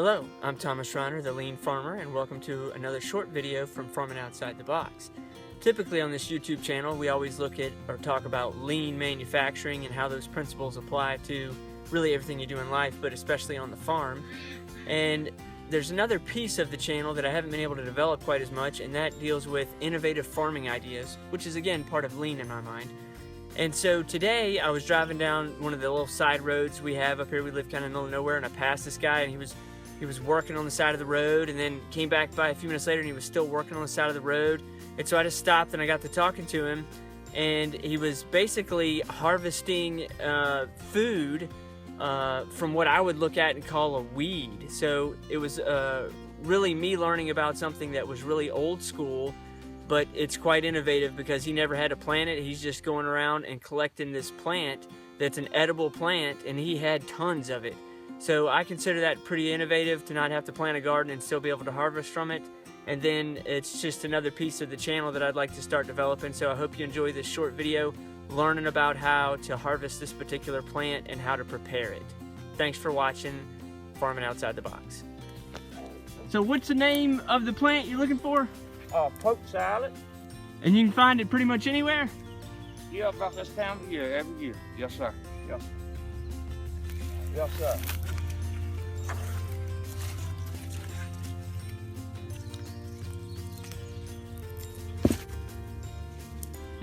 Hello, I'm Thomas Reiner, the Lean Farmer, and welcome to another short video from Farming Outside the Box. Typically on this YouTube channel, we always look at or talk about lean manufacturing and how those principles apply to really everything you do in life, but especially on the farm. And there's another piece of the channel that I haven't been able to develop quite as much, and that deals with innovative farming ideas, which is again part of lean in my mind. And so today I was driving down one of the little side roads we have up here. We live kind of in the middle of nowhere, and I passed this guy, and he was working on the side of the road, and then came back by a few minutes later and he was still working on the side of the road. And so I just stopped and I got to talking to him, and he was basically harvesting food from what I would look at and call a weed. So it was really me learning about something that was really old school, but it's quite innovative because he never had to plant it. He's just going around and collecting this plant that's an edible plant, and he had tons of it. So I consider that pretty innovative, to not have to plant a garden and still be able to harvest from it. And then it's just another piece of the channel that I'd like to start developing. So I hope you enjoy this short video learning about how to harvest this particular plant and how to prepare it. Thanks for watching Farming Outside the Box. So what's the name of the plant you're looking for? Poke salad. And you can find it pretty much anywhere? Yeah, about this time of year, every year. Yes, sir. Yes. Yes, sir.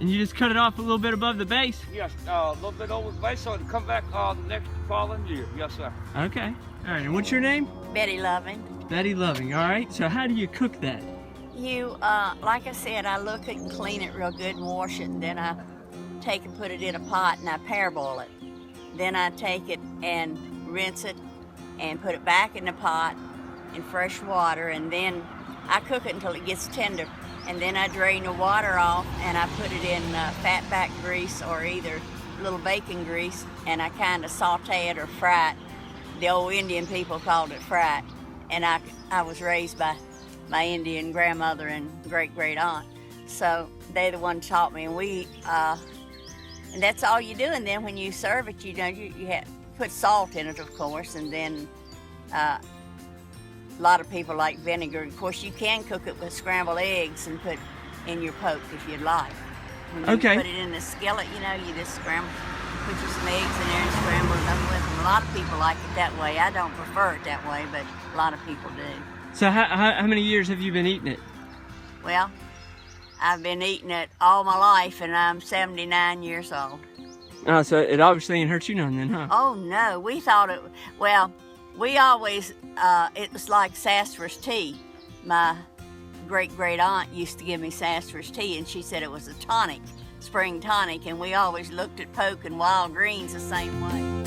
And you just cut it off a little bit above the base? Yes, a little bit over the base so it'll come back the next following year. Yes, sir. Okay. All right, and what's your name? Betty Loving. Betty Loving, all right. So how do you cook that? You, like I said, I look it and clean it real good and wash it, and then I take and put it in a pot and I parboil it. Then I take it and rinse it and put it back in the pot in fresh water, and then I cook it until it gets tender. And then I drain the water off and I put it in fatback grease or either little bacon grease, and I kind of saute it or fry it. The old Indian people called it fry it. And I was raised by my Indian grandmother and great-great aunt. So they're the one taught me, and we, and that's all you do. And then when you serve it, you know, you have to put salt in it, of course, and then a lot of people like vinegar. Of course, you can cook it with scrambled eggs and put in your poke if you'd like. When you Okay. put it in the skillet, you know, you just scramble, put you some eggs in there and scramble it up with them. A lot of people like it that way. I don't prefer it that way, but a lot of people do. So how many years have you been eating it? Well, I've been eating it all my life, and I'm 79 years old. Oh, so it obviously ain't hurt you none then, huh? Oh no, we thought it, well, we always, it was like sassafras tea. My great-great aunt used to give me sassafras tea, and she said it was a tonic, spring tonic, and we always looked at poke and wild greens the same way.